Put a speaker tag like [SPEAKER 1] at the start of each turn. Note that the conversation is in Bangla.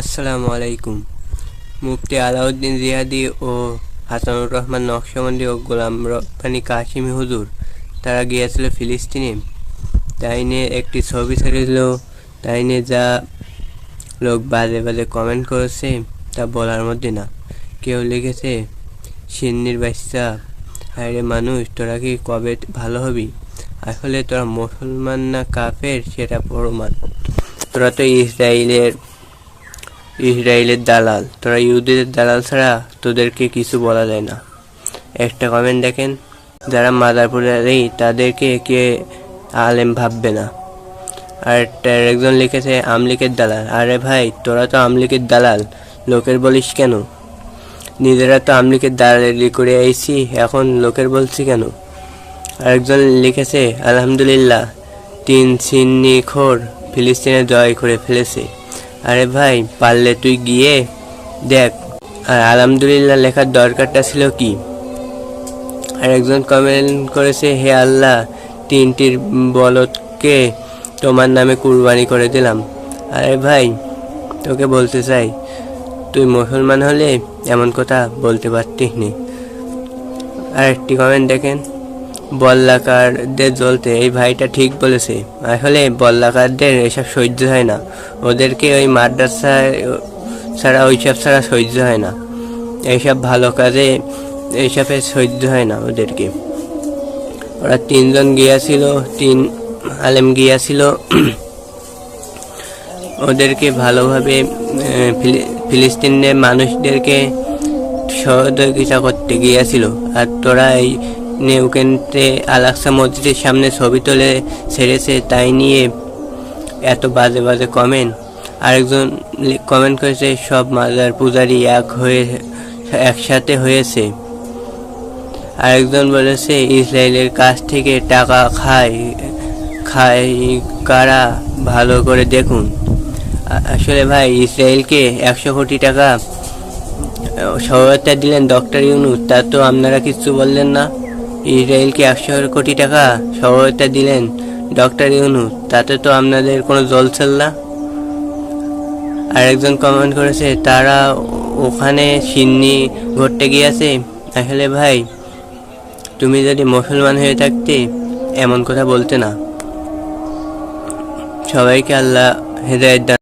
[SPEAKER 1] আসসালামু আলাইকুম। মুফতি আলাউদ্দিন জিহাদি ও হাসানুর রহমান নকশবন্দি ও গোলাম রব্বানী কাশিমি হুজুর তারা গিয়েছিল ফিলিস্তিনে। তাই নিয়ে একটি ছবি ছেড়েছিল। তাই নিয়ে যা লোক বাজে বাজে কমেন্ট করেছে তা বলার মধ্যে না। কেউ লিখেছে, সিন্নির বাচ্চা, হায়রে মানুষ, তোরা কি কবে ভালো হবি? আসলে তোরা মুসলমান না কাফের সেটা প্রমাণ। তোরা তো ইসরায়েলের দালাল। তোরা ইহুদিদের দালাল ছাড়া তোদেরকে কিছু বলা যায় না। একটা কমেন্ট দেখেন, যারা মাদার পূজারী তাদেরকে কে আলেম ভাববে না। আর একজন লিখেছে আমলিকের দালাল। আরে ভাই, তোরা তো আমলিকের দালাল, লোকের বলিস কেন? নিজেরা তো আমলিকের দালালি করে আইছি, এখন লোকের বলছি কেন? আরেকজন লিখেছে আলহামদুলিল্লাহ, 3 সিন্নি খোর ফিলিস্তিনে জয় করে ফেলেছে। আরে ভাই, পারলে তুই গিয়ে দেখ। আর আলহামদুলিল্লাহ লেখার দরকারটা ছিল কি? আর একজন কমেন্ট করেছে, হে আল্লাহ, 3টির বলদকে তোমার নামে কুরবানি করে দিলাম। আরে ভাই, তোকে বলতে চাই, তুই মুসলমান হলে এমন কথা বলতে পারতিস নি। আর একটি কমেন্ট দেখেন, বল্লাকারদের জ্বলতে। এই ভাইটা ঠিক বলেছে। আসলে বল্লাকারদের এসব সহ্য হয় না। ওদেরকে ওই মাদ্রাসা ছাড়া, ওইসব ছাড়া সহ্য হয় না। এইসব ভালো কাজে এইসবের সহ্য হয় না ওদেরকে। ওরা 3 জন গিয়েছিল, 3 আলেম গিয়েছিল। ওদেরকে ভালোভাবে ফিলিস্তিনের মানুষদেরকে সহযোগিতা করতে গিয়েছিল। আর তোরা এই ওখানতে আল-আকসা মসজিদের সামনে ছবি তুলে ছেড়েছে, তাই নিয়ে এত বাজে বাজে কমেন্ট। আরেকজন কমেন্ট করেছে, সব মাজার পূজারি একসাথে হয়েছে। আরেকজন বলেছে, ইসরায়েলের কাছ থেকে টাকা খায় কারা, ভালো করে দেখুন। আসলে ভাই, ইসরায়েলকে 100 কোটি টাকা সহায়তা দিলেন ডক্টর ইউনূস, তা তো আপনারা কিছু বললেন না। ইসরায়েলকে 100 কোটি টাকা সহায়তা দিলেন ডক্টর ইউনূস, তাতে তো আপনাদের কোনো জলছল না। আরেকজন কমেন্ট করেছে, তারা ওখানে সিন্নি ঘুরতে গিয়েছে। আসলে ভাই, তুমি যদি মুসলমান হয়ে থাকতে এমন কথা বলতে না। সবাইকে আল্লাহ হেদায়েত দান।